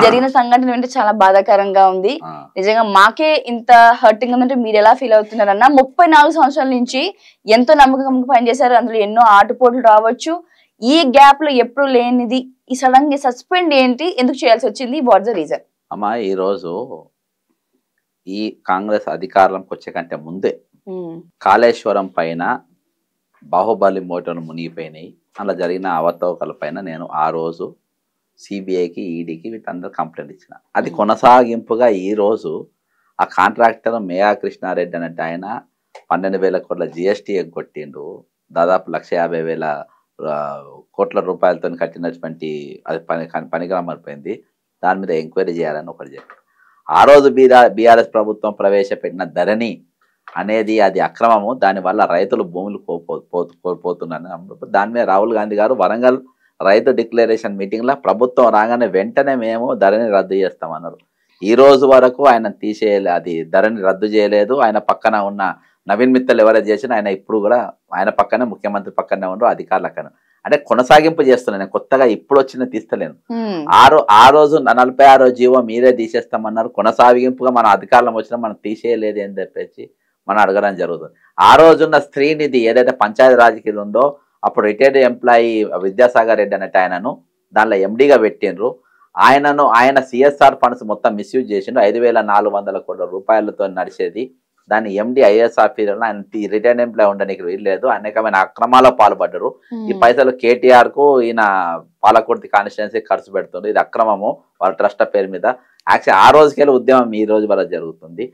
జరిగిన సంఘటన వింటే చాలా బాధాకరంగా ఉంది. నిజంగా మాకే ఇంత హర్టింగ్ ఉందంటే మీరు ఎలా ఫీల్ అవుతున్నారన్న 34 సంవత్సరాల నుంచి ఎంతో నమ్మకంగా పనిచేశారు. అందులో ఎన్నో ఆటుపోట్లు రావచ్చు. ఈ గ్యాప్ లో ఎప్పుడు లేనిది ఈ సడన్ గా సస్పెండ్ ఏంటి, ఎందుకు చేయాల్సి వచ్చింది, వాట్స్ ద రీజన్? అమ్మా ఈ రోజు ఈ కాంగ్రెస్ అధికారంలోకి వచ్చే కంటే ముందే కాళేశ్వరం పైన బాహుబలి మోటార్లు మునిగిపోయినాయి, అలా జరిగిన అవతవకల పైన నేను ఆ రోజు సిబిఐకి ఈడీకి వీటందరూ కంప్లైంట్ ఇచ్చిన. అది కొనసాగింపుగా ఈ రోజు ఆ కాంట్రాక్టర్ మేయా కృష్ణారెడ్డి అన్నట్టు ఆయన 12,000 కోట్ల జిఎస్టీ ఎగ్గొట్టిండు. దాదాపు 1,50,000 కోట్ల రూపాయలతో కట్టినటువంటి అది పనిగా మారిపోయింది. దాని మీద ఎంక్వైరీ చేయాలని ఒకటి చెప్పారు. ఆ రోజు బీఆర్ఎస్ ప్రభుత్వం ప్రవేశపెట్టిన ధరణి అనేది అది అక్రమము, దానివల్ల రైతులు భూములు కోల్పోతున్నారు. దాని మీద రాహుల్ గాంధీ గారు వరంగల్ రైతు డిక్లరేషన్ మీటింగ్లో ప్రభుత్వం రాగానే వెంటనే మేము ధరణి రద్దు చేస్తామన్నారు. ఈ రోజు వరకు ఆయన అది ధరణి రద్దు చేయలేదు. ఆయన పక్కన ఉన్న నవీన్ మిత్తల్ ఎవరైతే చేసినా ఆయన ఇప్పుడు కూడా ఆయన పక్కనే, ముఖ్యమంత్రి పక్కనే ఉండరు, అధికారులు అక్కడ అంటే కొనసాగింపు చేస్తున్నాను. కొత్తగా ఇప్పుడు వచ్చిన తీస్తలేను. ఆ రోజు 46వ జీవో మీరే తీసేస్తామన్నారు. కొనసాగింపుగా మన అధికారంలో వచ్చినా మనం తీసేయలేదు అని చెప్పేసి మనం అడగడం జరుగుతుంది. ఆ రోజున్న స్త్రీనిధి ఏదైతే పంచాయతీ రాజకీయం ఉందో అప్పుడు రిటైర్డ్ ఎంప్లాయీ విద్యాసాగర్ రెడ్డి అన్నట్టు ఆయనను దానిలో ఎండీగా పెట్టిండ్రు. ఆయన సిఎస్ఆర్ ఫండ్స్ మొత్తం మిస్యూజ్ చేసిండు. 5,400 కోట్ల రూపాయలతో నడిచేది. దాన్ని ఎండి ఐఏఎస్ ఆఫీసర్లు ఆయన రిటైర్డ్ ఎంప్లాయీ ఉండడానికి వీల్లేదు, అనేకమైన అక్రమాల్లో పాల్పడ్డారు. ఈ పైసలు కేటీఆర్ కు ఈయన పాలకుర్తి కాన్స్టిట్యున్సీ ఖర్చు పెడుతుండ్రు. ఇది అక్రమము వాళ్ళ ట్రస్ట్ పేరు మీద. యాక్చువల్ ఆ రోజుకెళ్ళి ఉద్యమం ఈ రోజు వరకు జరుగుతుంది.